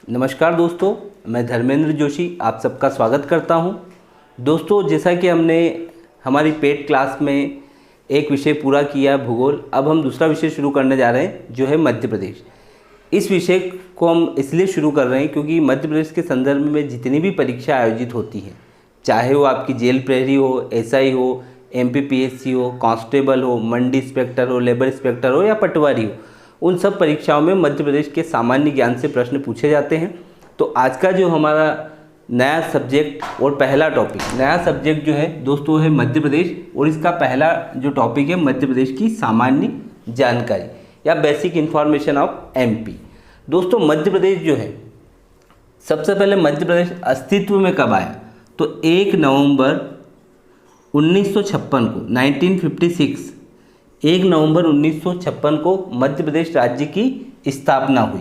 नमस्कार दोस्तों, मैं धर्मेंद्र जोशी आप सबका स्वागत करता हूं। दोस्तों, जैसा कि हमने हमारी पेड क्लास में एक विषय पूरा किया भूगोल, अब हम दूसरा विषय शुरू करने जा रहे हैं जो है मध्य प्रदेश। इस विषय को हम इसलिए शुरू कर रहे हैं क्योंकि मध्य प्रदेश के संदर्भ में जितनी भी परीक्षा आयोजित होती हैं, चाहे वो आपकी जेल प्रहरी हो, एसआई हो, एमपीपीएससी हो, कांस्टेबल हो, मंडी इंस्पेक्टर हो, लेबर इंस्पेक्टर हो या पटवारी हो, उन सब परीक्षाओं में मध्य प्रदेश के सामान्य ज्ञान से प्रश्न पूछे जाते हैं। तो आज का जो हमारा नया सब्जेक्ट और पहला टॉपिक, नया सब्जेक्ट जो है दोस्तों है मध्य प्रदेश, और इसका पहला जो टॉपिक है मध्य प्रदेश की सामान्य जानकारी या बेसिक इन्फॉर्मेशन ऑफ एमपी। दोस्तों, मध्य प्रदेश जो है, सबसे पहले मध्य प्रदेश अस्तित्व में कब आया? तो 1 नवंबर 1956 को 1956 1 नवंबर 1956 को मध्य प्रदेश राज्य की स्थापना हुई।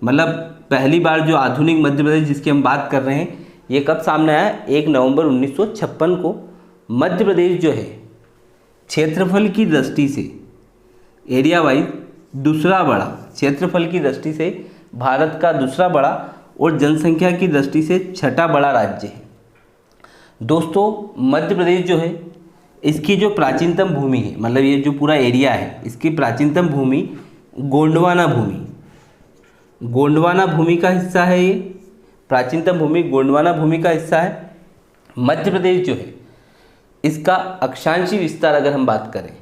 मतलब पहली बार जो आधुनिक मध्य प्रदेश जिसकी हम बात कर रहे हैं, ये कब सामने आया? 1 नवंबर 1956 को। मध्य प्रदेश जो है क्षेत्रफल की दृष्टि से, एरिया वाइज दूसरा बड़ा, क्षेत्रफल की दृष्टि से भारत का दूसरा बड़ा और जनसंख्या की दृष्टि से छठा बड़ा राज्य है। दोस्तों, मध्य प्रदेश जो है, इसकी जो प्राचीनतम भूमि है, मतलब ये जो पूरा एरिया है, इसकी प्राचीनतम भूमि गोंडवाना भूमि का हिस्सा है। ये प्राचीनतम भूमि गोंडवाना भूमि का हिस्सा है। मध्य प्रदेश जो है, इसका अक्षांशीय विस्तार अगर हम बात करें,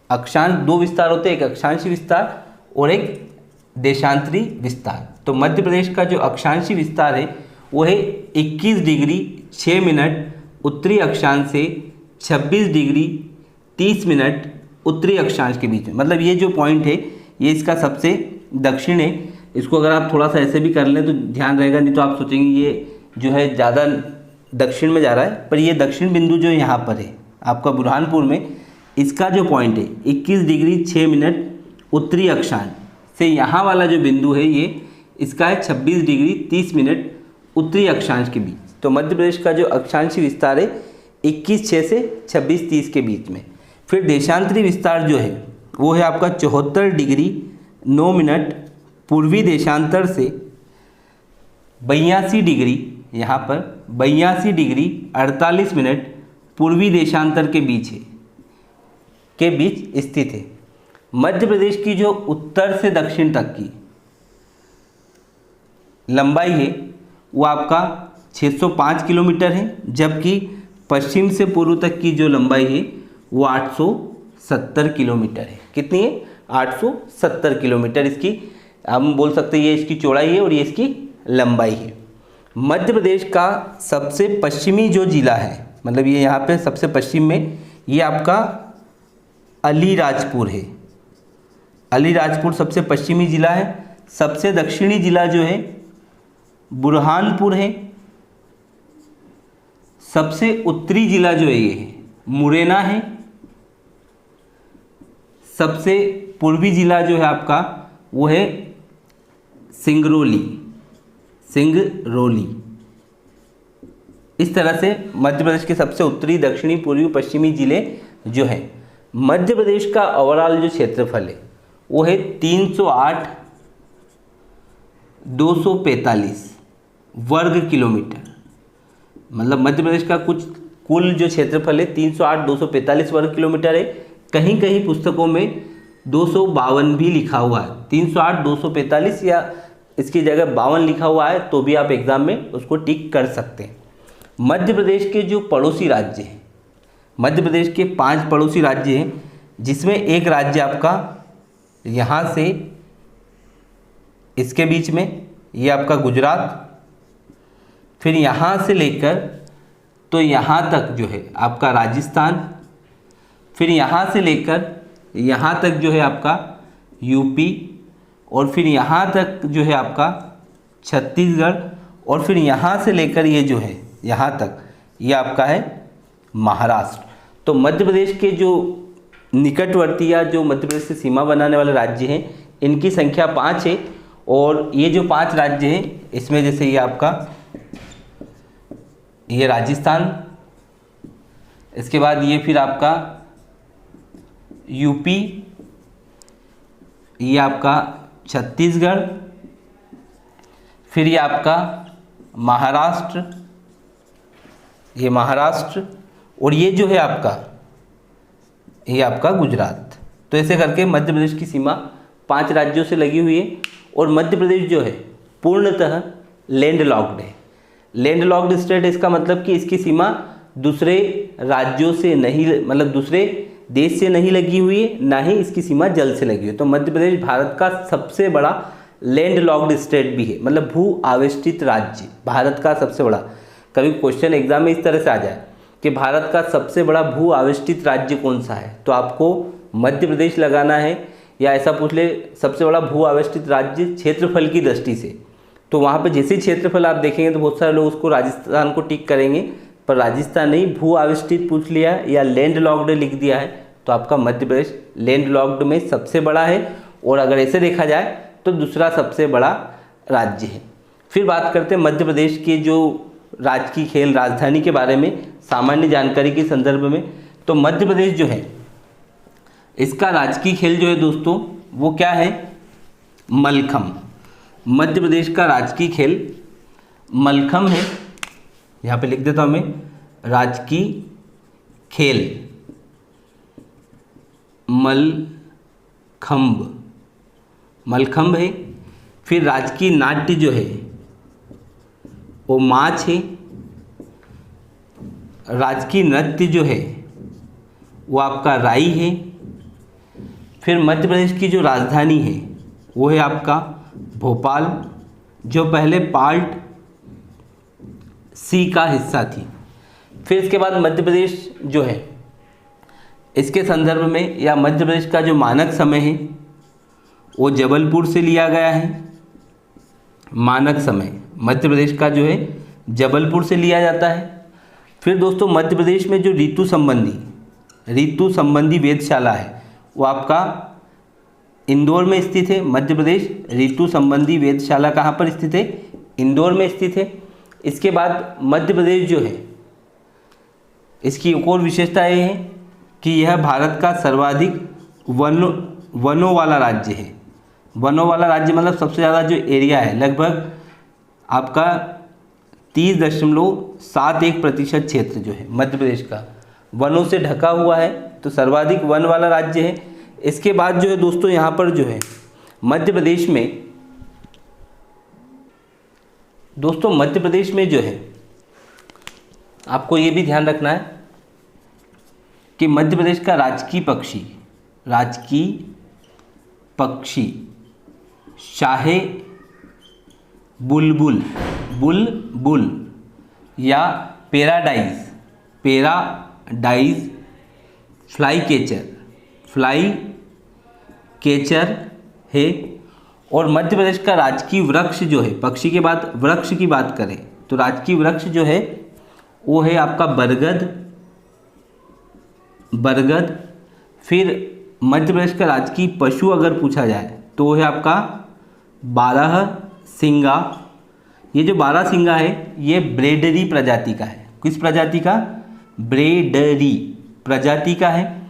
अक्षांश दो विस्तार होते हैं, एक अक्षांशीय विस्तार और एक देशांतरी विस्तार। तो मध्य प्रदेश का जो अक्षांशीय विस्तार है वो है 21 डिग्री 6 मिनट उत्तरी अक्षांश से 26 डिग्री 30 मिनट उत्तरी अक्षांश के बीच में। मतलब ये जो पॉइंट है ये इसका सबसे दक्षिण है। इसको अगर आप थोड़ा सा ऐसे भी कर लें तो ध्यान रहेगा, नहीं तो आप सोचेंगे ये जो है ज़्यादा दक्षिण में जा रहा है, पर ये दक्षिण बिंदु जो यहाँ पर है आपका बुरहानपुर में, इसका जो पॉइंट है 21 डिग्री 6 मिनट उत्तरी अक्षांश से यहाँ वाला जो बिंदु है ये इसका है 26 डिग्री 30 मिनट उत्तरी अक्षांश के बीच। तो मध्य प्रदेश का जो अक्षांशीय विस्तार है 21/6 से 26/30 के बीच में। फिर देशांतरी विस्तार जो है वो है आपका 74 डिग्री 9 मिनट पूर्वी देशांतर से 82 डिग्री, यहाँ पर 82 डिग्री 48 मिनट पूर्वी देशांतर के बीच स्थित है। मध्य प्रदेश की जो उत्तर से दक्षिण तक की लंबाई है वो आपका 605 किलोमीटर है, जबकि पश्चिम से पूर्व तक की जो लंबाई है वो 870 किलोमीटर है। कितनी है? 870 किलोमीटर इसकी हम बोल सकते हैं, ये इसकी चौड़ाई है और ये इसकी लंबाई है। मध्य प्रदेश का सबसे पश्चिमी जो जिला है, मतलब ये यहाँ पे सबसे पश्चिम में, ये आपका अलीराजपुर है। अलीराजपुर सबसे पश्चिमी जिला है। सबसे दक्षिणी जिला जो है बुरहानपुर है। सबसे उत्तरी जिला जो है ये है मुरैना है। सबसे पूर्वी जिला जो है आपका वो है सिंगरौली। इस तरह से मध्य प्रदेश के सबसे उत्तरी, दक्षिणी, पूर्वी, पश्चिमी जिले जो हैं। मध्य प्रदेश का ओवरऑल जो क्षेत्रफल है वो है 308,245 वर्ग किलोमीटर। मतलब मध्य प्रदेश का कुल जो क्षेत्रफल है 308,245 वर्ग किलोमीटर है। कहीं कहीं पुस्तकों में 252 भी लिखा हुआ है। 308,245 या इसकी जगह 52 लिखा हुआ है तो भी आप एग्जाम में उसको टिक कर सकते हैं। मध्य प्रदेश के जो पड़ोसी राज्य हैं, मध्य प्रदेश के 5 पड़ोसी राज्य हैं, जिसमें एक राज्य आपका यहाँ से इसके बीच में, ये आपका गुजरात, फिर यहाँ से लेकर तो यहाँ तक जो है आपका राजस्थान, फिर यहाँ से लेकर यहाँ तक जो है आपका यूपी, और फिर यहाँ तक जो है आपका छत्तीसगढ़, और फिर यहाँ से लेकर ये जो है यहाँ तक ये आपका है महाराष्ट्र। तो मध्य प्रदेश के जो निकटवर्ती या जो मध्य प्रदेश से सीमा बनाने वाले राज्य हैं, इनकी संख्या 5 है। और ये जो 5 राज्य हैं इसमें जैसे ये आपका ये राजस्थान, इसके बाद ये फिर आपका यूपी, ये आपका छत्तीसगढ़, फिर ये आपका महाराष्ट्र, ये महाराष्ट्र, और ये जो है आपका, ये आपका गुजरात। तो ऐसे करके मध्य प्रदेश की सीमा 5 राज्यों से लगी हुई है। और मध्य प्रदेश जो है पूर्णतः लैंड लॉक्ड है। लैंड लॉक्ड स्टेट, इसका मतलब कि इसकी सीमा दूसरे राज्यों से नहीं, मतलब दूसरे देश से नहीं लगी हुई है, ना ही इसकी सीमा जल से लगी हुई है। तो मध्य प्रदेश भारत का सबसे बड़ा लैंड लॉक्ड स्टेट भी है, मतलब भू आवेष्टित राज्य, भारत का सबसे बड़ा। कभी क्वेश्चन एग्जाम में इस तरह से आ जाए कि भारत का सबसे बड़ा भू आवेष्टित राज्य कौन सा है, तो आपको मध्य प्रदेश लगाना है। या ऐसा पूछ ले सबसे बड़ा भू आवेष्टित राज्य क्षेत्रफल की दृष्टि से, तो वहाँ पे जैसे क्षेत्रफल आप देखेंगे तो बहुत सारे लोग उसको राजस्थान को टिक करेंगे, पर राजस्थान नहीं, भू आवेष्टित पूछ लिया या लैंड लॉक्ड लिख दिया है, तो आपका मध्य प्रदेश लैंड लॉक्ड में सबसे बड़ा है। और अगर ऐसे देखा जाए तो दूसरा सबसे बड़ा राज्य है। फिर बात करते हैं मध्य प्रदेश के जो राजकीय खेल राजधानी के बारे में, सामान्य जानकारी के संदर्भ में। तो मध्य प्रदेश जो है, इसका राजकीय खेल जो है दोस्तों वो क्या है, मलखम। मध्य प्रदेश का राजकीय खेल मलखम है। यहाँ पे लिख देता हूँ मैं, राजकीय खेल मलखम्ब, मलखम्ब है। फिर राजकीय नाट्य जो है वो माच है। राजकीय नृत्य जो है वो आपका राई है। फिर मध्य प्रदेश की जो राजधानी है वो है आपका भोपाल, जो पहले पार्ट सी का हिस्सा थी। फिर इसके बाद मध्य प्रदेश जो है, इसके संदर्भ में या मध्य प्रदेश का जो मानक समय है वो जबलपुर से लिया गया है। मानक समय मध्य प्रदेश का जो है जबलपुर से लिया जाता है। फिर दोस्तों मध्य प्रदेश में जो ऋतु संबंधी वेधशाला है वो आपका इंदौर में स्थित है। मध्य प्रदेश ऋतु संबंधी वेधशाला कहाँ पर स्थित है, इंदौर में स्थित है। इसके बाद मध्य प्रदेश जो है, इसकी एक और विशेषता ये है कि यह भारत का सर्वाधिक वनों वाला राज्य है। वनों वाला राज्य मतलब सबसे ज़्यादा जो एरिया है, लगभग आपका 30.71% क्षेत्र जो है मध्य प्रदेश का वनों से ढका हुआ है, तो सर्वाधिक वन वाला राज्य है। इसके बाद जो है दोस्तों यहाँ पर जो है मध्य प्रदेश में, दोस्तों मध्य प्रदेश में जो है आपको ये भी ध्यान रखना है कि मध्य प्रदेश का राजकीय पक्षी शाहे बुलबुल या पैराडाइज फ्लाई केचर है। और मध्य प्रदेश का राजकीय वृक्ष जो है, पक्षी के बाद वृक्ष की बात करें तो राजकीय वृक्ष जो है वो है आपका बरगद। फिर मध्य प्रदेश का राजकीय पशु अगर पूछा जाए तो वो है आपका बारहसिंगा। ये जो बारहसिंगा है ये ब्रेडरी प्रजाति का है। किस प्रजाति का, ब्रेडरी प्रजाति का है।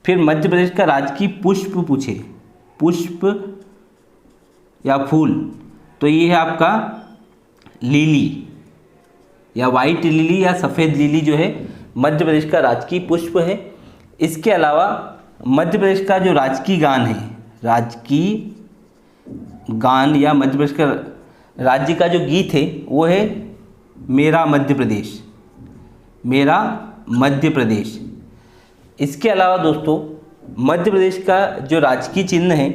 फिर मध्य प्रदेश का राजकीय पुष्प पूछे, पुष्प या फूल, तो ये है आपका लिली या वाइट लिली या सफ़ेद लिली जो है मध्य प्रदेश का राजकीय पुष्प है। इसके अलावा मध्य प्रदेश का जो राजकीय गान है, राजकीय गान या मध्य प्रदेश का राज्य का जो गीत है वो है मेरा मध्य प्रदेश, मेरा मध्य प्रदेश। इसके अलावा दोस्तों मध्य प्रदेश का जो राजकीय चिन्ह है,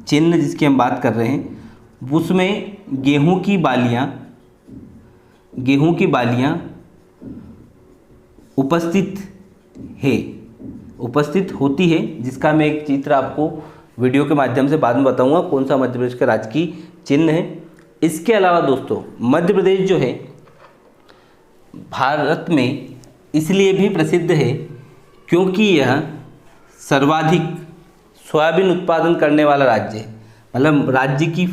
चिन्ह जिसकी हम बात कर रहे हैं, उसमें गेहूं की बालियां उपस्थित होती है, जिसका मैं एक चित्र आपको वीडियो के माध्यम से बाद में बताऊंगा कौन सा मध्य प्रदेश का राजकीय चिन्ह है। इसके अलावा दोस्तों मध्य प्रदेश जो है भारत में इसलिए भी प्रसिद्ध है क्योंकि यह सर्वाधिक सोयाबीन उत्पादन करने वाला राज्य है। मतलब राज्य की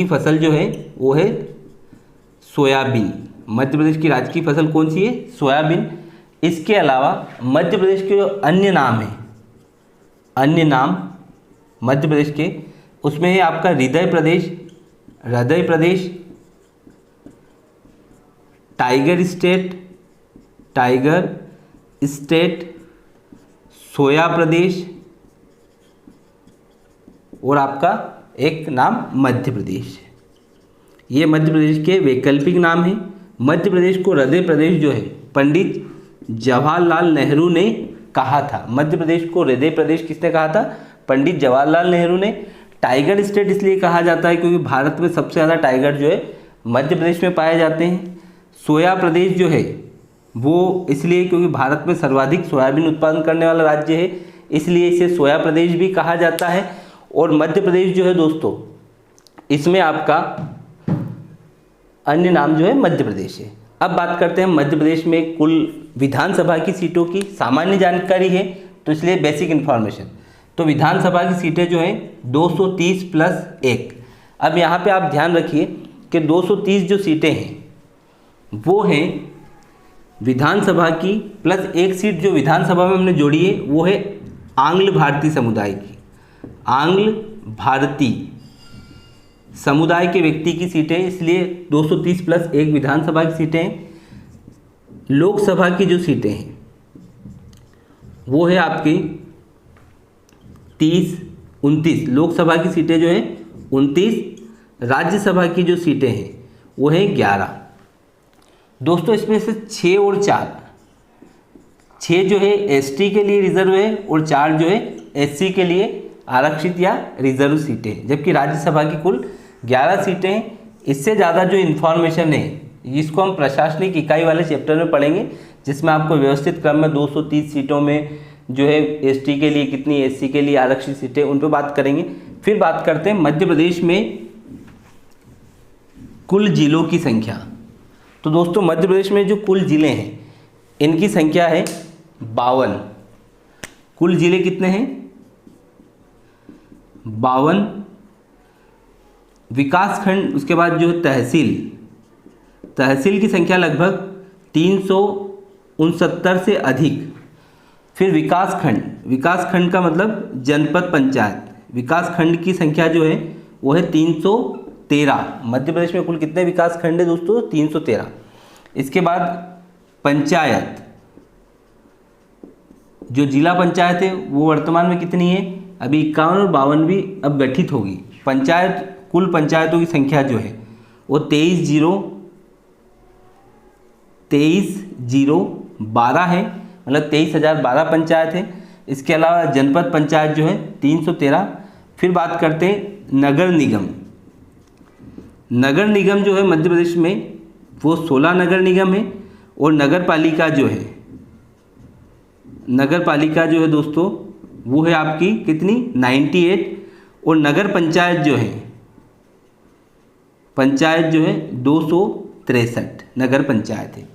फसल जो है वो है सोयाबीन। मध्य प्रदेश की राज्य की फसल कौन सी है, सोयाबीन। इसके अलावा मध्य प्रदेश के जो अन्य नाम मध्य प्रदेश के, उसमें है आपका हृदय प्रदेश, टाइगर स्टेट, सोया प्रदेश और आपका एक नाम मध्य प्रदेश। ये मध्य प्रदेश के वैकल्पिक नाम हैं। मध्य प्रदेश को हृदय प्रदेश जो है पंडित जवाहरलाल नेहरू ने कहा था। मध्य प्रदेश को हृदय प्रदेश किसने कहा था? पंडित जवाहरलाल नेहरू ने। टाइगर स्टेट इसलिए कहा जाता है क्योंकि भारत में सबसे ज़्यादा टाइगर जो है मध्य प्रदेश में पाए जाते हैं। सोया प्रदेश जो है वो इसलिए क्योंकि भारत में सर्वाधिक सोयाबीन उत्पादन करने वाला राज्य है, इसलिए इसे सोया प्रदेश भी कहा जाता है। और मध्य प्रदेश जो है दोस्तों, इसमें आपका अन्य नाम जो है मध्य प्रदेश है। अब बात करते हैं मध्य प्रदेश में कुल विधानसभा की सीटों की। सामान्य जानकारी है तो इसलिए बेसिक इन्फॉर्मेशन। तो विधानसभा की सीटें जो हैं 230 + 1। अब यहाँ पे आप ध्यान रखिए कि 230 जो सीटें हैं वो हैं विधानसभा की प्लस एक सीट जो विधानसभा में हमने जोड़ी है वो है आंग्ल भारतीय समुदाय की। आंग्ल भारतीय समुदाय के व्यक्ति की सीटें, इसलिए 230 + 1 विधानसभा की सीटें हैं। लोकसभा की जो सीटें हैं वो है आपकी 29 लोकसभा की सीटें जो हैं 29। राज्यसभा की जो सीटें हैं वो है 11। दोस्तों इसमें से 6 और 4, 6 जो है एसटी के लिए रिजर्व है और 4 जो है एससी के लिए आरक्षित या रिजर्व सीटें हैं, जबकि राज्यसभा की कुल 11 सीटें हैं। इससे ज़्यादा जो इन्फॉर्मेशन है इसको हम प्रशासनिक इकाई वाले चैप्टर में पढ़ेंगे, जिसमें आपको व्यवस्थित क्रम में 230 सीटों में जो है एसटी के लिए कितनी, एससी के लिए आरक्षित सीटें, उन पर बात करेंगे। फिर बात करते हैं मध्य प्रदेश में कुल जिलों की संख्या। तो दोस्तों मध्य प्रदेश में जो कुल जिले हैं इनकी संख्या है 52। कुल जिले कितने हैं? 52। विकासखंड, उसके बाद जो तहसील की संख्या लगभग 369 से अधिक। फिर विकासखंड का मतलब जनपद पंचायत, विकासखंड की संख्या जो है वो है 313। मध्य प्रदेश में कुल कितने विकासखंड है दोस्तों? 313। इसके बाद पंचायत, जो जिला पंचायत है वो वर्तमान में कितनी है? अभी 51 और 52 अब गठित होगी। कुल पंचायतों की संख्या जो है वो 23,012 है, मतलब 23,012 पंचायत है। इसके अलावा जनपद पंचायत जो है 313। फिर बात करते हैं नगर निगम जो है मध्य प्रदेश में वो 16 नगर निगम है। और नगर पालिका जो है दोस्तों वो है आपकी कितनी? 98। और नगर पंचायत जो है 263 नगर पंचायत है।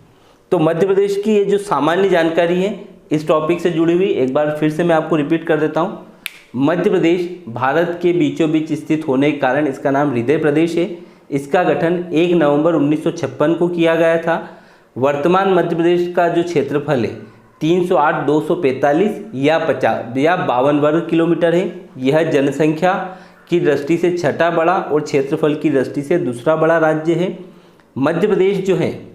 तो मध्य प्रदेश की ये जो सामान्य जानकारी है इस टॉपिक से जुड़ी हुई, एक बार फिर से मैं आपको रिपीट कर देता हूँ। मध्य प्रदेश भारत के बीचों बीच स्थित होने के कारण इसका नाम हृदय प्रदेश है। इसका गठन 1 नवंबर 1956 को किया गया था। वर्तमान मध्य प्रदेश का जो क्षेत्रफल है 308,245 या 52 वर्ग किलोमीटर है। यह जनसंख्या की दृष्टि से छठा बड़ा और क्षेत्रफल की दृष्टि से दूसरा बड़ा राज्य है। मध्य प्रदेश जो है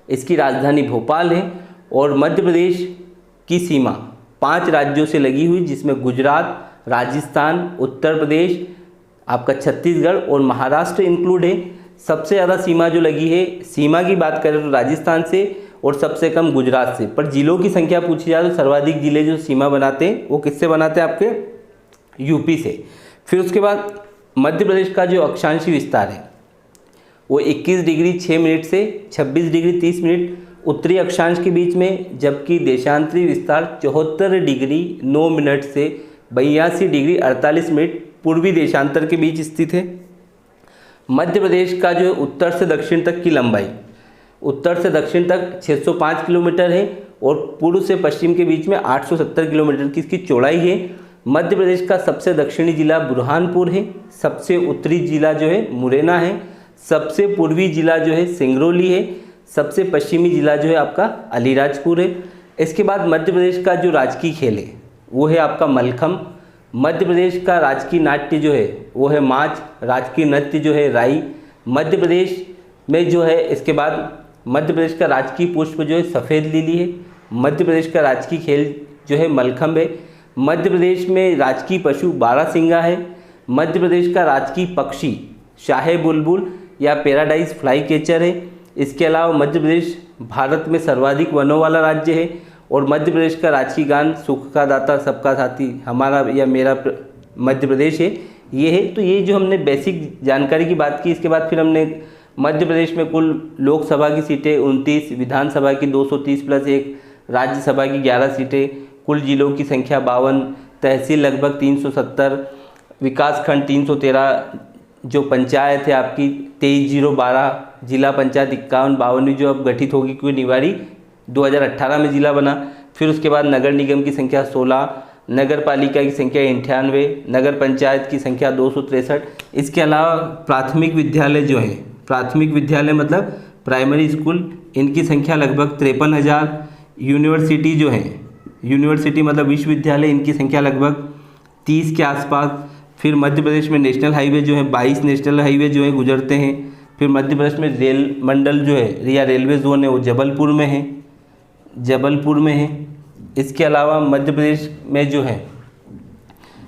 इसकी राजधानी भोपाल है और मध्य प्रदेश की सीमा 5 राज्यों से लगी हुई, जिसमें गुजरात, राजस्थान, उत्तर प्रदेश, आपका छत्तीसगढ़ और महाराष्ट्र इंक्लूड है। सबसे ज़्यादा सीमा जो लगी है, सीमा की बात करें तो राजस्थान से और सबसे कम गुजरात से। पर जिलों की संख्या पूछी जाए तो सर्वाधिक जिले जो सीमा बनाते हैं वो किससे बनाते हैं? आपके यूपी से। फिर उसके बाद मध्य प्रदेश का जो अक्षांशीय विस्तार है वो 21 डिग्री 6 मिनट से 26 डिग्री 30 मिनट उत्तरी अक्षांश के बीच में, जबकि देशांतरी विस्तार 74 डिग्री 9 मिनट से 82 डिग्री 48 मिनट पूर्वी देशांतर के बीच स्थित है। मध्य प्रदेश का जो उत्तर से दक्षिण तक की लंबाई, उत्तर से दक्षिण तक 605 किलोमीटर है और पूर्व से पश्चिम के बीच में 870 किलोमीटर की इसकी चौड़ाई है। मध्य प्रदेश का सबसे दक्षिणी जिला बुरहानपुर है, सबसे उत्तरी जिला जो है मुरैना है, सबसे पूर्वी जिला जो है सिंगरौली है, सबसे पश्चिमी जिला जो है आपका अलीराजपुर है। इसके बाद मध्य प्रदेश का जो राजकीय खेल है वो है आपका मलखम। मध्य प्रदेश का राजकीय नाट्य जो है वो है माच, राजकीय नृत्य जो है राई। मध्य प्रदेश में जो है इसके बाद मध्य प्रदेश का राजकीय पुष्प जो है सफ़ेद लिली है। मध्य प्रदेश का राजकीय खेल जो है मलखम्ब है। मध्य प्रदेश में राजकीय पशु बारहसिंगा है। मध्य प्रदेश का राजकीय पक्षी शाहे बुलबुल या पैराडाइज फ्लाई कैचर है। इसके अलावा मध्य प्रदेश भारत में सर्वाधिक वनों वाला राज्य है। और मध्य प्रदेश का राजकीय गान सुख का दाता सबका साथी हमारा या मेरा मध्य प्रदेश है, ये है। तो ये जो हमने बेसिक जानकारी की बात की, इसके बाद फिर हमने मध्य प्रदेश में कुल लोकसभा की सीटें 29, विधानसभा की 230 प्लस 1, राज्यसभा की 11 सीटें, कुल जिलों की संख्या 52, तहसील लगभग 370, विकासखंड 313, जो पंचायत है आपकी 23,012, जिला पंचायत 51-52 जो अब गठित होगी क्योंकि निवाड़ी 2018 में जिला बना। फिर उसके बाद नगर निगम की संख्या 16, नगर पालिका की संख्या 98, नगर पंचायत की संख्या 263। इसके अलावा प्राथमिक विद्यालय जो है, प्राथमिक विद्यालय मतलब प्राइमरी स्कूल, इनकी संख्या लगभग 53,000। यूनिवर्सिटी जो है, यूनिवर्सिटी मतलब विश्वविद्यालय, इनकी संख्या लगभग 30 के आसपास। फिर मध्य प्रदेश में नेशनल हाईवे जो है 22 नेशनल हाईवे जो है गुजरते हैं। फिर मध्य प्रदेश में रेल मंडल जो है या रेलवे जोन है वो जबलपुर में है, जबलपुर में है। इसके अलावा मध्य प्रदेश में जो है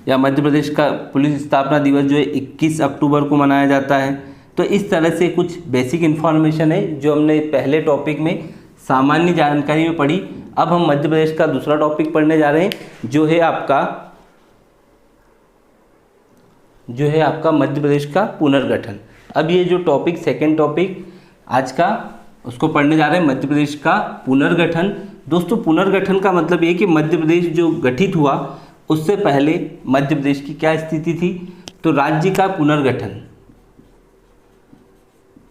या मध्य प्रदेश का पुलिस स्थापना दिवस जो है 21 अक्टूबर को मनाया जाता है। तो इस तरह से कुछ बेसिक इन्फॉर्मेशन है जो हमने पहले टॉपिक में सामान्य जानकारी में पढ़ी। अब हम मध्य प्रदेश का दूसरा टॉपिक पढ़ने जा रहे हैं जो है आपका मध्य प्रदेश का पुनर्गठन। अब ये जो टॉपिक सेकंड टॉपिक आज का उसको पढ़ने जा रहे हैं, मध्य प्रदेश का पुनर्गठन। दोस्तों पुनर्गठन का मतलब ये कि मध्य प्रदेश जो गठित हुआ उससे पहले मध्य प्रदेश की क्या स्थिति थी। तो राज्य का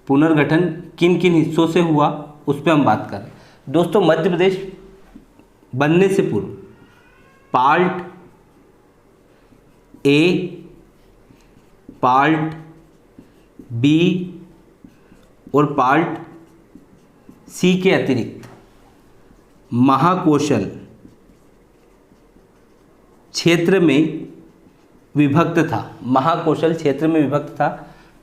पुनर्गठन किन किन हिस्सों से हुआ उस पर हम बात करें। दोस्तों मध्य प्रदेश बनने से पूर्व पार्ट ए, पार्ट बी और पार्ट सी के अतिरिक्त महाकौशल क्षेत्र में विभक्त था। महाकौशल क्षेत्र में विभक्त था।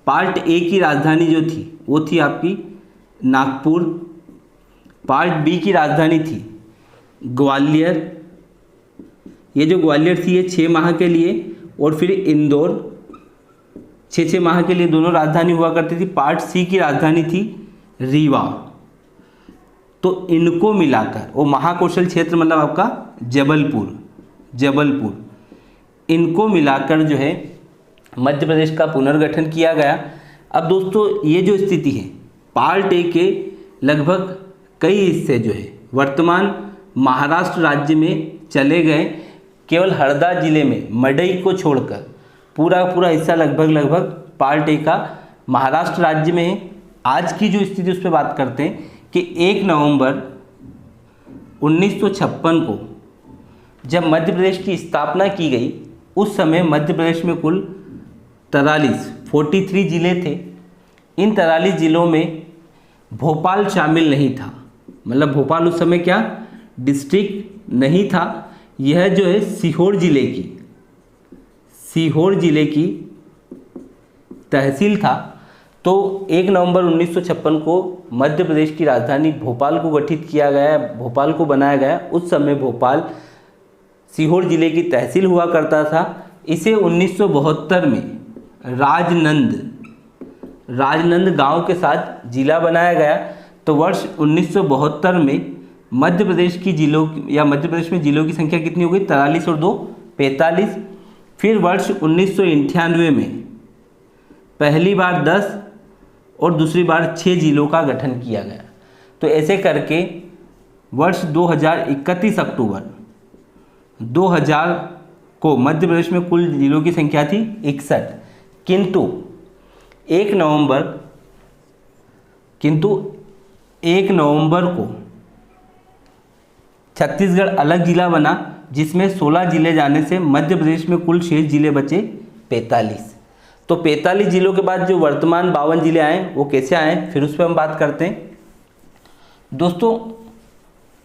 पार्ट ए की राजधानी जो थी वो थी आपकी नागपुर। पार्ट बी की राजधानी थी ग्वालियर। ये जो ग्वालियर थी ये 6 माह के लिए, और फिर इंदौर 6 माह के लिए दोनों राजधानी हुआ करती थी। पार्ट सी की राजधानी थी रीवा। तो इनको मिलाकर वो महाकौशल क्षेत्र मतलब आपका जबलपुर, इनको मिलाकर जो है मध्य प्रदेश का पुनर्गठन किया गया। अब दोस्तों ये जो स्थिति है, पार्ट ए के लगभग कई हिस्से जो है वर्तमान महाराष्ट्र राज्य में चले गए। केवल हरदा जिले में मडई को छोड़कर पूरा हिस्सा लगभग पार्ट ए का महाराष्ट्र राज्य में है। आज की जो स्थिति उस पर बात करते हैं कि 1 नवंबर 1956 को जब मध्य प्रदेश की स्थापना की गई उस समय मध्य प्रदेश में कुल 43 जिले थे। इन 43 जिलों में भोपाल शामिल नहीं था, मतलब भोपाल उस समय क्या डिस्ट्रिक्ट नहीं था। यह जो है सीहोर जिले की तहसील था। तो 1 नवंबर 1956 को मध्य प्रदेश की राजधानी भोपाल को गठित किया गया, भोपाल को बनाया गया। उस समय भोपाल सीहोर जिले की तहसील हुआ करता था। इसे 1972 में राजनंद गांव के साथ जिला बनाया गया। तो वर्ष 1972 में मध्य प्रदेश में जिलों की संख्या कितनी हो गई? 43 और 2 45। फिर वर्ष 1998 में पहली बार 10 और दूसरी बार 6 जिलों का गठन किया गया। तो ऐसे करके वर्ष 31 अक्टूबर 2000 को मध्य प्रदेश में कुल जिलों की संख्या थी 61। किंतु 1 नवंबर को छत्तीसगढ़ अलग जिला बना, जिसमें 16 जिले जाने से मध्य प्रदेश में कुल शेष जिले बचे 45। तो 45 जिलों के बाद जो वर्तमान 52 जिले आए वो कैसे आए फिर उस पर हम बात करते हैं। दोस्तों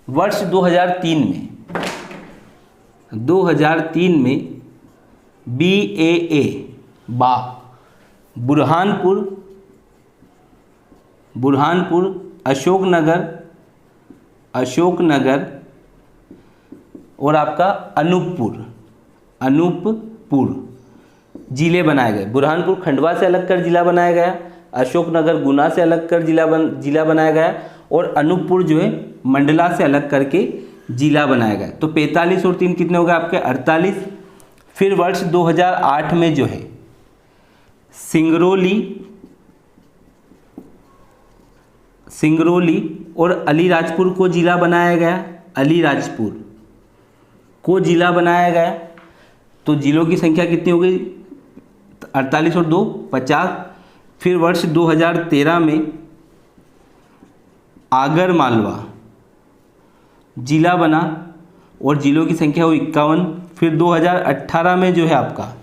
वर्ष 2003 में BAA बा। बुरहानपुर, अशोकनगर और आपका अनूपपुर जिले बनाए गए। बुरहानपुर खंडवा से अलग कर जिला बनाया गया, अशोकनगर गुना से अलग कर जिला बनाया गया और अनूपपुर जो है मंडला से अलग करके जिला बनाया गया। तो 45 और 3 कितने हो गए आपके 48। फिर वर्ष 2008 में जो है सिंगरौली और अलीराजपुर को जिला बनाया गया। तो जिलों की संख्या कितनी हो गई 48 और 2 50। फिर वर्ष 2013 में आगर मालवा जिला बना और जिलों की संख्या हुई 51। फिर 2018 में जो है आपका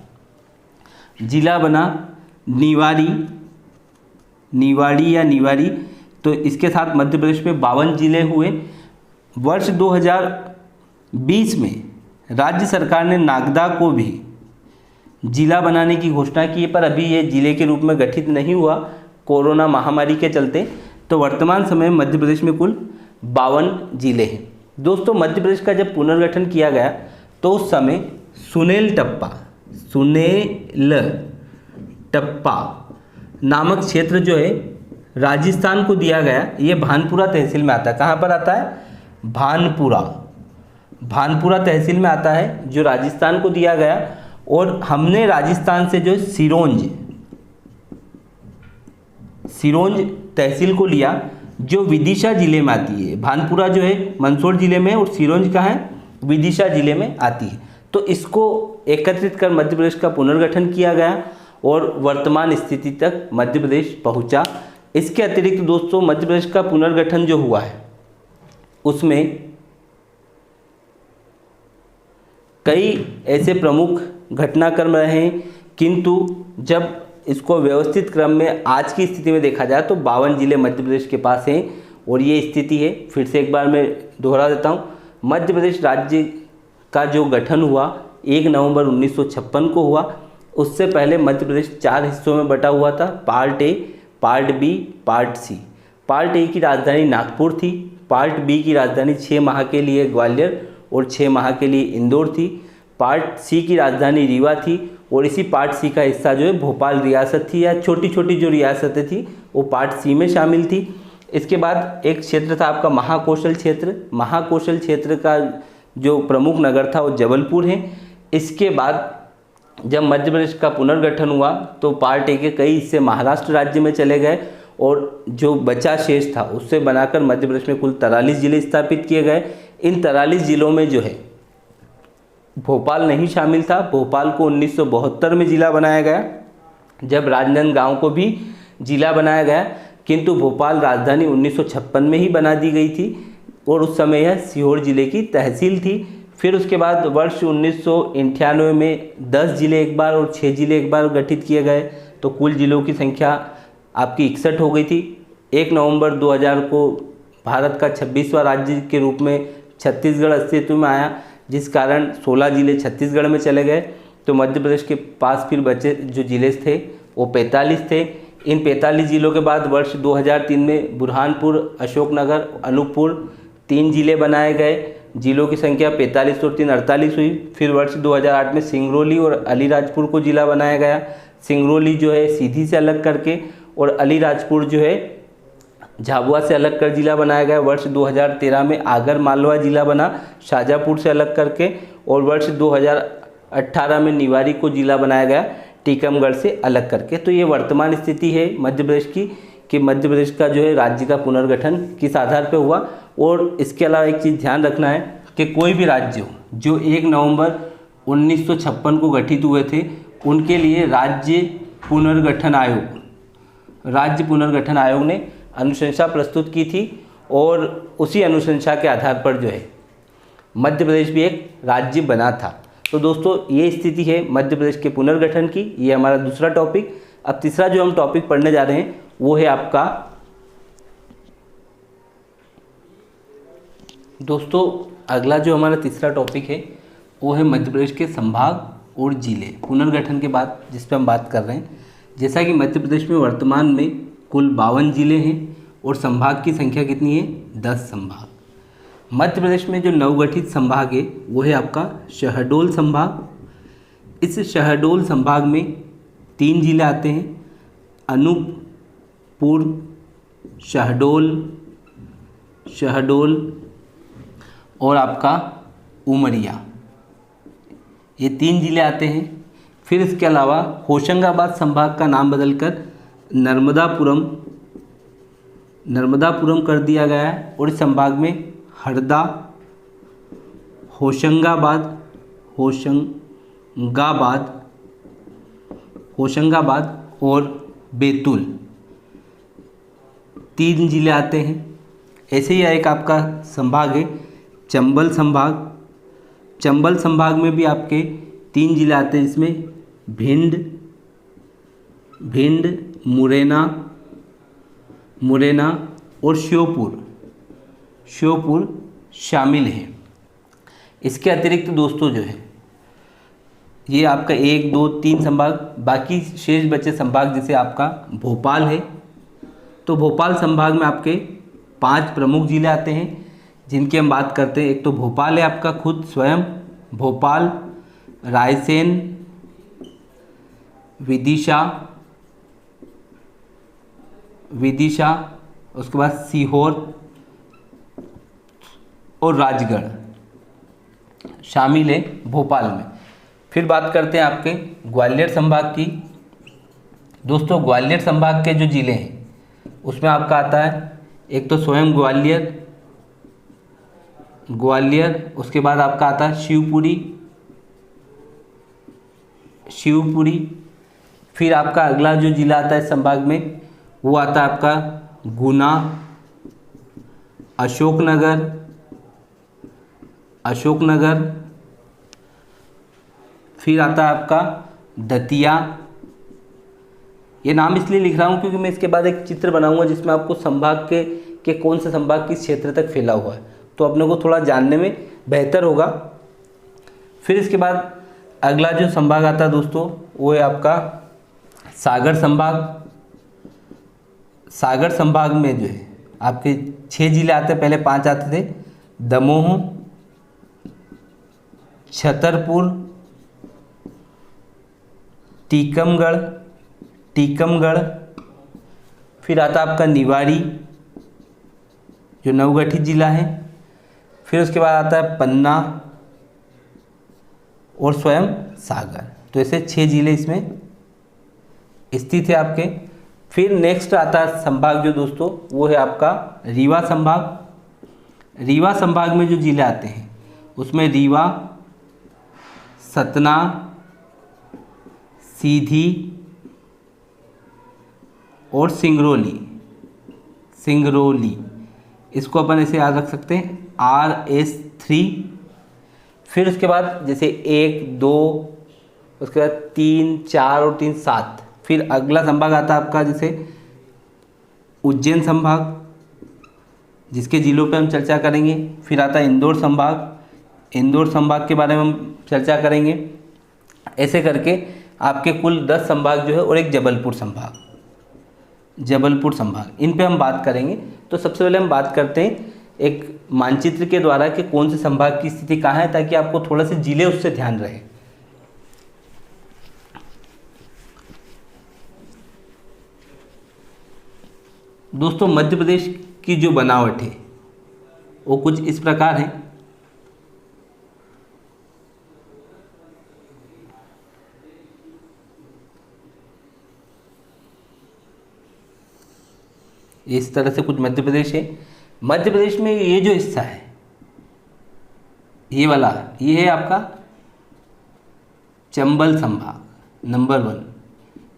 जिला बना निवाड़ी। तो इसके साथ मध्य प्रदेश में 52 जिले हुए। वर्ष 2020 में राज्य सरकार ने नागदा को भी जिला बनाने की घोषणा की है, पर अभी ये जिले के रूप में गठित नहीं हुआ कोरोना महामारी के चलते। तो वर्तमान समय में मध्य प्रदेश में कुल 52 जिले हैं। दोस्तों मध्य प्रदेश का जब पुनर्गठन किया गया तो उस समय सुनेल टप्पा नामक क्षेत्र जो है राजस्थान को दिया गया। ये भानपुरा तहसील में आता है। कहाँ पर आता है? भानपुरा तहसील में आता है, जो राजस्थान को दिया गया। और हमने राजस्थान से जो सिरोंज तहसील को लिया, जो विदिशा जिले में आती है। भानपुरा जो है मंदसौर जिले में और सिरोंज कहाँ है? विदिशा जिले में आती है। तो इसको एकत्रित कर मध्य प्रदेश का पुनर्गठन किया गया और वर्तमान स्थिति तक मध्य प्रदेश पहुंचा। इसके अतिरिक्त दोस्तों मध्य प्रदेश का पुनर्गठन जो हुआ है उसमें कई ऐसे प्रमुख घटनाक्रम रहे हैं, किंतु जब इसको व्यवस्थित क्रम में आज की स्थिति में देखा जाए तो 52 जिले मध्य प्रदेश के पास हैं और ये स्थिति है। फिर से एक बार मैं दोहरा देता हूँ, मध्य प्रदेश राज्य का जो गठन हुआ 1 नवंबर 1956 को हुआ। उससे पहले मध्य प्रदेश 4 हिस्सों में बटा हुआ था, part A, part B, part C. Part A की राजधानी नागपुर थी, पार्ट बी की राजधानी 6 माह के लिए ग्वालियर और 6 माह के लिए इंदौर थी, पार्ट सी की राजधानी रीवा थी और इसी पार्ट सी का हिस्सा जो है भोपाल रियासत थी, या छोटी छोटी जो रियासतें थी वो पार्ट सी में शामिल थी। इसके बाद एक क्षेत्र था आपका महाकौशल क्षेत्र। महाकौशल क्षेत्र का जो प्रमुख नगर था वो जबलपुर है। इसके बाद जब मध्य प्रदेश का पुनर्गठन हुआ तो पार्ट ए के कई हिस्से महाराष्ट्र राज्य में चले गए और जो बचा शेष था उससे बनाकर मध्य प्रदेश में कुल 43 जिले स्थापित किए गए। इन 43 जिलों में जो है भोपाल नहीं शामिल था। भोपाल को 1972 में जिला बनाया गया, जब राजनांदगांव को भी जिला बनाया गया, किंतु भोपाल राजधानी 1956 में ही बना दी गई थी और उस समय यह सीहोर जिले की तहसील थी। फिर उसके बाद वर्ष 1998 में 10 जिले एक बार और 6 जिले एक बार गठित किए गए, तो कुल जिलों की संख्या आपकी 61 हो गई थी। 1 नवंबर 2000 को भारत का 26वां राज्य के रूप में छत्तीसगढ़ अस्तित्व में आया, जिस कारण 16 जिले छत्तीसगढ़ में चले गए। तो मध्य प्रदेश के पास फिर बचे जो जिले थे वो 45 थे। इन 45 जिलों के बाद वर्ष 2003 में बुरहानपुर, अशोकनगर, अनूपपुर 3 जिले बनाए गए। जिलों की संख्या 45 और 3 48 हुई। फिर वर्ष 2008 में सिंगरौली और अलीराजपुर को जिला बनाया गया। सिंगरौली जो है सीधी से अलग करके और अलीराजपुर जो है झाबुआ से अलग कर जिला बनाया गया। वर्ष 2013 में आगर मालवा जिला बना शाजापुर से अलग करके, और वर्ष 2018 में निवाड़ी को जिला बनाया गया टीकमगढ़ से अलग करके। तो ये वर्तमान स्थिति है मध्य प्रदेश की, कि मध्य प्रदेश का जो है राज्य का पुनर्गठन किस आधार पर हुआ। और इसके अलावा एक चीज़ ध्यान रखना है कि कोई भी राज्य हो जो 1 नवंबर 1956 को गठित हुए थे, उनके लिए राज्य पुनर्गठन आयोग ने अनुशंसा प्रस्तुत की थी और उसी अनुशंसा के आधार पर जो है मध्य प्रदेश भी एक राज्य बना था। तो दोस्तों ये स्थिति है मध्य प्रदेश के पुनर्गठन की। ये हमारा दूसरा टॉपिक। अब तीसरा जो हम टॉपिक पढ़ने जा रहे हैं वो है आपका दोस्तों, अगला जो हमारा तीसरा टॉपिक है वो है मध्य प्रदेश के संभाग और जिले पुनर्गठन के बाद जिस पे हम बात कर रहे हैं, जैसा कि मध्य प्रदेश में वर्तमान में कुल 52 जिले हैं और संभाग की संख्या कितनी है, 10 संभाग। मध्य प्रदेश में जो नवगठित संभाग है वो है आपका शहडोल संभाग। इस शहडोल संभाग में 3 जिले आते हैं, अनूपपुर, शहडोल और आपका उमरिया, ये 3 जिले आते हैं। फिर इसके अलावा होशंगाबाद संभाग का नाम बदलकर नर्मदापुरम कर दिया गया है और इस संभाग में हरदा, होशंगाबाद और बैतूल 3 जिले आते हैं। ऐसे ही एक आपका संभाग है चंबल संभाग में भी आपके 3 जिले आते हैं, जिसमें भिंड, मुरैना और श्योपुर शामिल हैं। इसके अतिरिक्त दोस्तों जो है ये आपका 1, 2, 3 संभाग, बाकी शेष बचे संभाग जैसे आपका भोपाल है, तो भोपाल संभाग में आपके 5 प्रमुख जिले आते हैं जिनकी हम बात करते हैं। एक तो भोपाल है आपका खुद स्वयं, भोपाल, रायसेन, विदिशा, उसके बाद सीहोर और राजगढ़ शामिल है भोपाल में। फिर बात करते हैं आपके ग्वालियर संभाग की। दोस्तों ग्वालियर संभाग के जो ज़िले हैं उसमें आपका आता है एक तो स्वयं ग्वालियर, उसके बाद आपका आता है शिवपुरी। फिर आपका अगला जो ज़िला आता है इस संभाग में वो आता है आपका गुना, अशोकनगर। फिर आता है आपका दतिया। ये नाम इसलिए लिख रहा हूँ क्योंकि मैं इसके बाद एक चित्र बनाऊंगा जिसमें आपको संभाग के कौन से संभाग किस क्षेत्र तक फैला हुआ है, तो अपने को थोड़ा जानने में बेहतर होगा। फिर इसके बाद अगला जो संभाग आता है दोस्तों वो है आपका सागर संभाग में जो है आपके 6 जिले आते हैं, पहले 5 आते थे, दमोह, छतरपुर, टीकमगढ़। फिर आता है आपका निवाड़ी जो नवगठित जिला है। फिर उसके बाद आता है पन्ना और स्वयं सागर। तो ऐसे 6 जिले इसमें स्थित है आपके। फिर नेक्स्ट आता है संभाग जो दोस्तों वो है आपका रीवा संभाग में जो जिले आते हैं उसमें रीवा, सतना, सीधी और सिंगरौली। इसको अपन ऐसे याद रख सकते हैं RS3। फिर उसके बाद जैसे 1, 2, उसके बाद 3, 4 और 3, 7। फिर अगला संभाग आता है आपका जैसे उज्जैन संभाग, जिसके जिलों पे हम चर्चा करेंगे। फिर आता है इंदौर संभाग के बारे में हम चर्चा करेंगे। ऐसे करके आपके कुल 10 संभाग जो है और एक जबलपुर संभाग, इन पे हम बात करेंगे। तो सबसे पहले हम बात करते हैं एक मानचित्र के द्वारा कि कौन से संभाग की स्थिति कहाँ है, ताकि आपको थोड़ा से जिले उससे ध्यान रहे। दोस्तों मध्य प्रदेश की जो बनावट है वो कुछ इस प्रकार है। इस तरह से कुछ मध्य प्रदेश है। मध्य प्रदेश में ये जो हिस्सा है ये वाला, ये है आपका चंबल संभाग नंबर 1,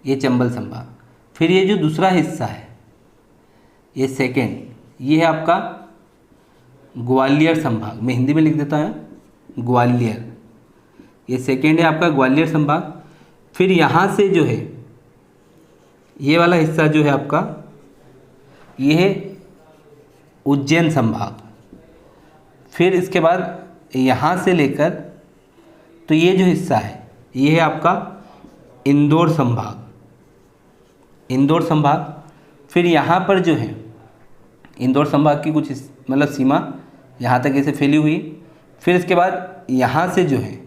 ये चंबल संभाग। फिर ये जो दूसरा हिस्सा है ये सेकेंड, ये है आपका ग्वालियर संभाग। मैं हिंदी में लिख देता हूँ ग्वालियर, ये सेकेंड है आपका ग्वालियर संभाग। फिर यहाँ से जो है ये वाला हिस्सा जो है आपका ये है उज्जैन संभाग। फिर इसके बाद यहाँ से लेकर तो ये जो हिस्सा है ये है आपका इंदौर संभाग, इंदौर संभाग। फिर यहाँ पर जो है इंदौर संभाग की कुछ मतलब सीमा यहाँ तक ऐसे फैली हुई। फिर इसके बाद यहाँ से जो है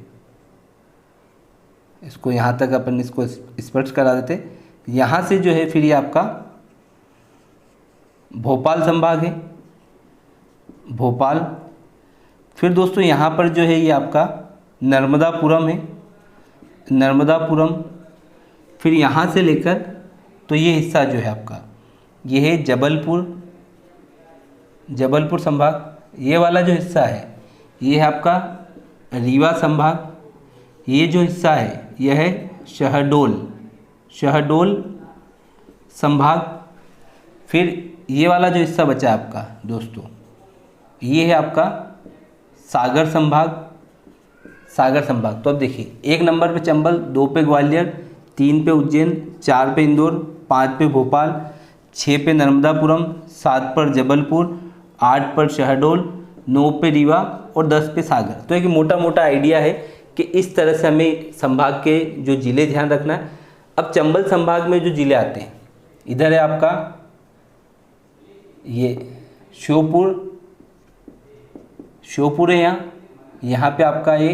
इसको यहाँ तक अपन इसको स्पष्ट करा देते। यहाँ से जो है फिर ये आपका भोपाल संभाग है, भोपाल। फिर दोस्तों यहाँ पर जो है ये आपका नर्मदापुरम है, नर्मदापुरम। फिर यहाँ से लेकर तो ये हिस्सा जो है आपका ये है जबलपुर, जबलपुर संभाग। ये वाला जो हिस्सा है ये है आपका रीवा संभाग। ये जो हिस्सा है यह है शहडोल, शहडोल संभाग। फिर ये वाला जो हिस्सा बचा है आपका दोस्तों ये है आपका सागर संभाग, सागर संभाग। तो अब देखिए 1 नंबर पे चंबल, 2 पे ग्वालियर, 3 पे उज्जैन, 4 पे इंदौर, 5 पे भोपाल, 6 पे नर्मदापुरम, 7 पर जबलपुर, 8 पर शहडोल, 9 पे रीवा और 10 पे सागर। तो एक मोटा मोटा आइडिया है कि इस तरह से हमें संभाग के जो ज़िले ध्यान रखना है। अब चंबल संभाग में जो ज़िले आते हैं, इधर है आपका ये श्योपुर, श्योपुर है यहाँ पे आपका ये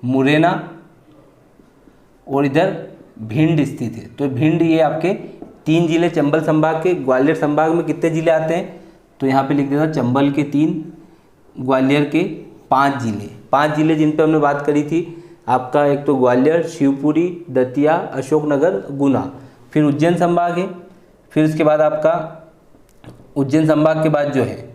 मुरैना और इधर भिंड स्थित है। तो भिंड ये आपके 3 ज़िले चंबल संभाग के। ग्वालियर संभाग में कितने ज़िले आते हैं तो यहाँ पे लिख देता चंबल के 3, ग्वालियर के 5 ज़िले। 5 ज़िले जिन पे हमने बात करी थी आपका, एक तो ग्वालियर, शिवपुरी, दतिया, अशोकनगर, गुना। फिर उज्जैन संभाग है। फिर उसके बाद आपका उज्जैन संभाग के बाद जो है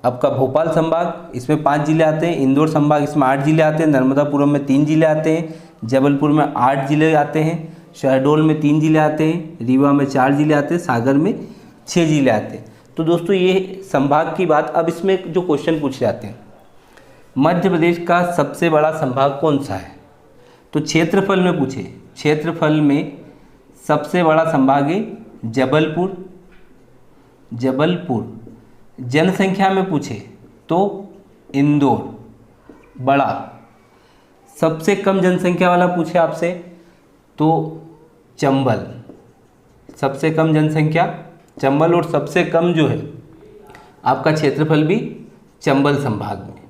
आपका भोपाल संभाग, इसमें 5 ज़िले आते हैं। इंदौर संभाग, इसमें 8 ज़िले आते हैं। नर्मदापुरम में 3 ज़िले आते हैं। जबलपुर में 8 ज़िले आते हैं। शहडोल में 3 ज़िले आते हैं। रीवा में 4 ज़िले आते हैं। सागर में 6 ज़िले आते हैं। तो दोस्तों ये संभाग की बात। अब इसमें जो क्वेश्चन पूछे जाते हैं, मध्य प्रदेश का सबसे बड़ा संभाग कौन सा है? तो क्षेत्रफल में पूछे, क्षेत्रफल में सबसे बड़ा संभाग है जबलपुर, जबलपुर। जनसंख्या में पूछे तो इंदौर बड़ा। सबसे कम जनसंख्या वाला पूछे आपसे तो चंबल, सबसे कम जनसंख्या चंबल। और सबसे कम जो है आपका क्षेत्रफल भी चंबल संभाग में,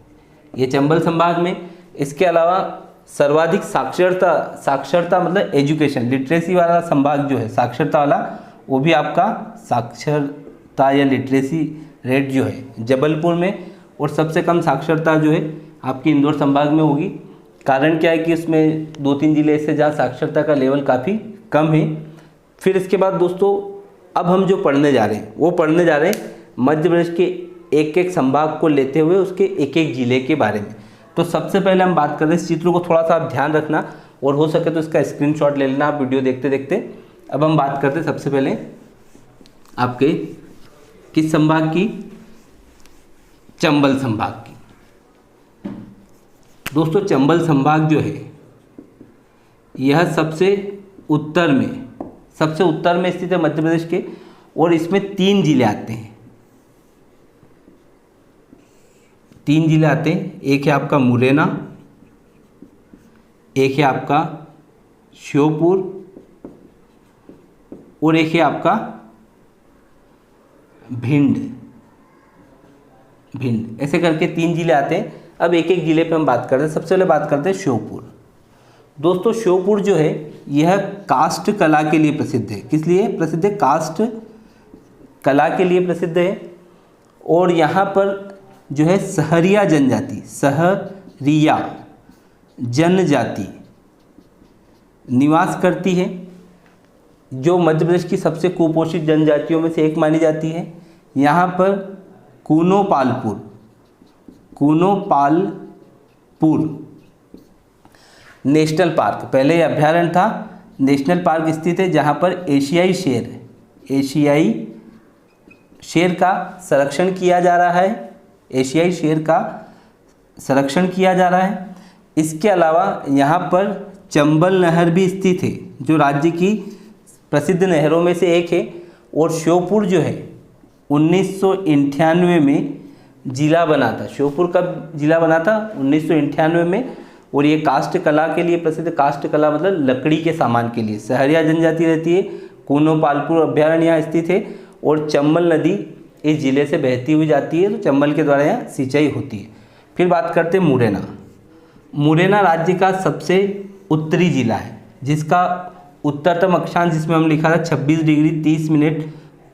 ये चंबल संभाग में। इसके अलावा सर्वाधिक साक्षरता, साक्षरता मतलब एजुकेशन, लिटरेसी वाला संभाग जो है साक्षरता वाला, वो भी आपका साक्षरता या लिटरेसी रेट जो है जबलपुर में। और सबसे कम साक्षरता जो है आपकी इंदौर संभाग में होगी। कारण क्या है कि उसमें 2-3 ज़िले ऐसे जहाँ साक्षरता का लेवल काफ़ी कम है। फिर इसके बाद दोस्तों अब हम जो पढ़ने जा रहे हैं वो पढ़ने जा रहे हैं मध्य प्रदेश के एक एक संभाग को लेते हुए उसके एक एक ज़िले के बारे में। तो सबसे पहले हम बात कर रहे हैं, इस चित्र को थोड़ा सा आप ध्यान रखना और हो सके तो इसका स्क्रीनशॉट ले लेना आप वीडियो देखते देखते। अब हम बात करते हैं सबसे पहले आपके किस संभाग की? चंबल संभाग की। दोस्तों चंबल संभाग जो है यह सबसे उत्तर में स्थित है मध्य प्रदेश के। और इसमें 3 ज़िले आते हैं, 3 ज़िले आते हैं। एक है आपका मुरैना, एक है आपका श्योपुर और एक है आपका भिंड, भिंड। ऐसे करके 3 ज़िले आते हैं। अब एक एक ज़िले पे हम बात करते हैं। सबसे पहले बात करते हैं श्योपुर। दोस्तों श्योपुर जो है यह काष्ठ कला के लिए प्रसिद्ध है। किस लिए प्रसिद्ध है? काष्ठ कला के लिए प्रसिद्ध है। और यहाँ पर जो है सहरिया जनजाति, सहरिया जनजाति निवास करती है, जो मध्य प्रदेश की सबसे कुपोषित जनजातियों में से एक मानी जाती है। यहाँ पर कूनोपालपुर नेशनल पार्क, पहले ये अभ्यारण्य था, नेशनल पार्क स्थित है, जहाँ पर एशियाई शेर का संरक्षण किया जा रहा है, एशियाई शेर का संरक्षण किया जा रहा है। इसके अलावा यहाँ पर चंबल नहर भी स्थित है, जो राज्य की प्रसिद्ध नहरों में से एक है। और श्योपुर जो है 1998 में जिला बना था। श्योपुर कब जिला बना था? 1998 में। और ये काष्ठ कला के लिए प्रसिद्ध। काष्ठ कला मतलब लकड़ी के सामान के लिए। सहरिया जनजाति रहती है। कूनो-पालपुर अभ्यारण्य यहाँ स्थित है और चंबल नदी इस जिले से बहती हुई जाती है, तो चंबल के द्वारा यहाँ सिंचाई होती है। फिर बात करते हैं मुरैना। मुरैना राज्य का सबसे उत्तरी जिला है, जिसका उत्तरतम अक्षांश जिसमें हम लिखा था 26 डिग्री 30 मिनट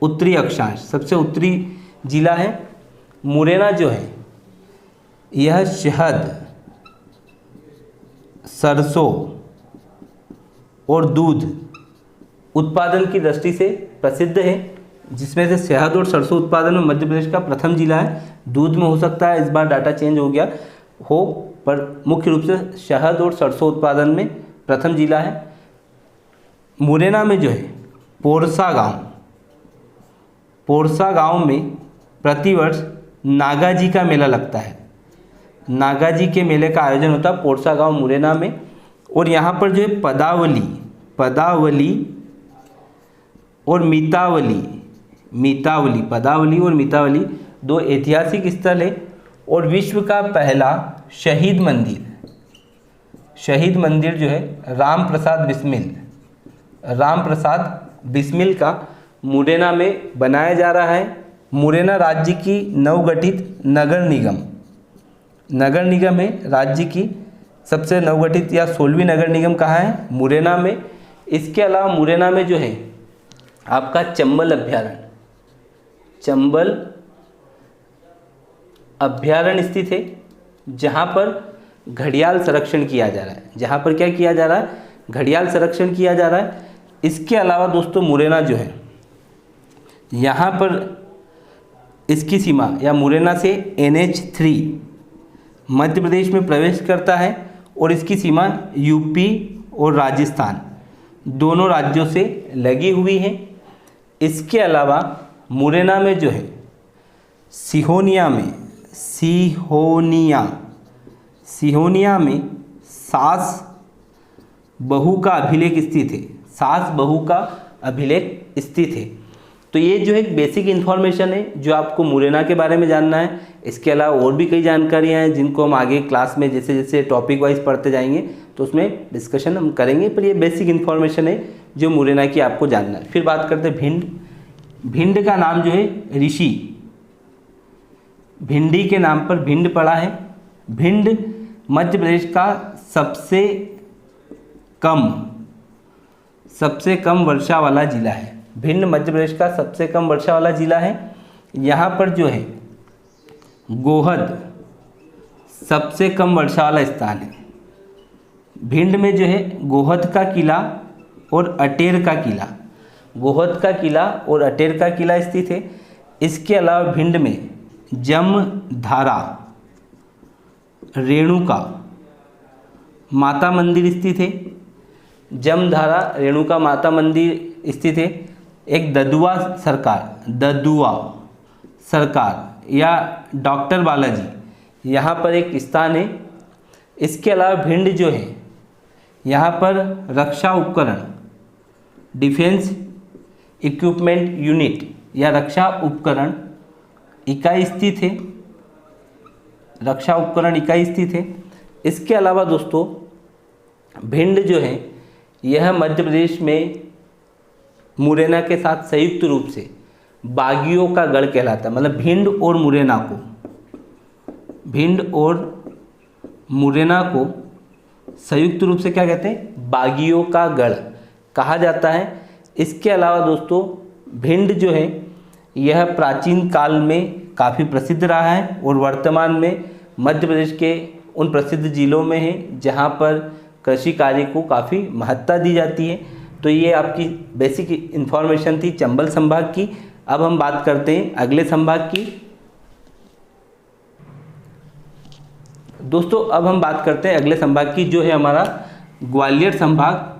उत्तरी अक्षांश, सबसे उत्तरी जिला है। मुरैना जो है यह शहद, सरसों और दूध उत्पादन की दृष्टि से प्रसिद्ध है, जिसमें से शहद और सरसों उत्पादन में मध्य प्रदेश का प्रथम जिला है। दूध में हो सकता है इस बार डाटा चेंज हो गया हो, पर मुख्य रूप से शहद और सरसों उत्पादन में प्रथम जिला है। मुरैना में जो है पोरसा गांव में प्रतिवर्ष नागाजी का मेला लगता है। नागाजी के मेले का आयोजन होता है पोरसा गांव मुरैना में। और यहाँ पर जो है पदावली और मीतावली दो ऐतिहासिक स्थल है। और विश्व का पहला शहीद मंदिर जो है राम प्रसाद बिस्मिल का मुरैना में बनाया जा रहा है। मुरैना राज्य की नवगठित नगर निगम है। राज्य की सबसे नवगठित या 16वीं नगर निगम कहाँ है? मुरैना में। इसके अलावा मुरैना में जो है आपका चंबल अभ्यारण्य स्थित है, जहाँ पर घड़ियाल संरक्षण किया जा रहा है। जहाँ पर क्या किया जा रहा है? घड़ियाल संरक्षण किया जा रहा है। इसके अलावा दोस्तों मुरैना जो है यहाँ पर इसकी सीमा या मुरैना से NH3 मध्य प्रदेश में प्रवेश करता है और इसकी सीमा यूपी और राजस्थान दोनों राज्यों से लगी हुई है। इसके अलावा मुरैना में जो है सिहोनिया में सास बहू का अभिलेख स्थित है। तो ये जो एक बेसिक इन्फॉर्मेशन है जो आपको मुरैना के बारे में जानना है। इसके अलावा और भी कई जानकारियाँ हैं जिनको हम आगे क्लास में जैसे जैसे टॉपिक वाइज पढ़ते जाएंगे तो उसमें डिस्कशन हम करेंगे, पर ये बेसिक इन्फॉर्मेशन है जो मुरैना की आपको जानना है। फिर बात करते हैं भिंड का नाम जो है ऋषि भिंडी के नाम पर भिंड पड़ा है। भिंड मध्य प्रदेश का सबसे कम वर्षा वाला जिला है। भिंड मध्य प्रदेश का सबसे कम वर्षा वाला जिला है। यहाँ पर जो है गोहद सबसे कम वर्षा वाला स्थान है। भिंड में जो है गोहद का किला और अटेर का किला स्थित है। इसके अलावा भिंड में जमधारा रेणुका माता मंदिर स्थित है। जमधारा रेणुका माता मंदिर स्थित है। एक ददुआ सरकार या डॉक्टर बालाजी यहाँ पर एक स्थान है। इसके अलावा भिंड जो है यहाँ पर रक्षा उपकरण डिफेंस इक्विपमेंट यूनिट या रक्षा उपकरण इकाई स्थित है। इसके अलावा दोस्तों भिंड जो है यह मध्य प्रदेश में मुरैना के साथ संयुक्त रूप से बागियों का गढ़ कहलाता है। मतलब भिंड और मुरैना को संयुक्त रूप से क्या कहते हैं? बागियों का गढ़ कहा जाता है। इसके अलावा दोस्तों भिंड जो है यह प्राचीन काल में काफ़ी प्रसिद्ध रहा है और वर्तमान में मध्य प्रदेश के उन प्रसिद्ध जिलों में है जहाँ पर कृषि कार्य को काफ़ी महत्ता दी जाती है। तो ये आपकी बेसिक इन्फॉर्मेशन थी चंबल संभाग की। अब हम बात करते हैं अगले संभाग की। दोस्तों अब हम बात करते हैं अगले संभाग की जो है हमारा ग्वालियर संभाग।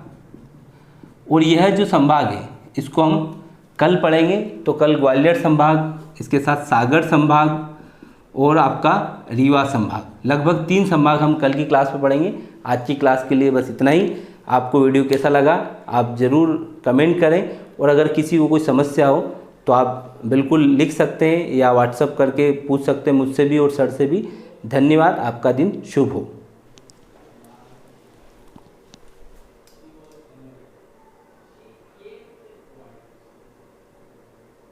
और यह जो संभाग है इसको हम कल पढ़ेंगे। तो कल ग्वालियर संभाग, इसके साथ सागर संभाग और आपका रीवा संभाग, लगभग 3 संभाग हम कल की क्लास में पढ़ेंगे। आज की क्लास के लिए बस इतना ही। आपको वीडियो कैसा लगा आप ज़रूर कमेंट करें, और अगर किसी को कोई समस्या हो तो आप बिल्कुल लिख सकते हैं या व्हाट्सएप करके पूछ सकते हैं मुझसे भी और सर से भी। धन्यवाद। आपका दिन शुभ हो।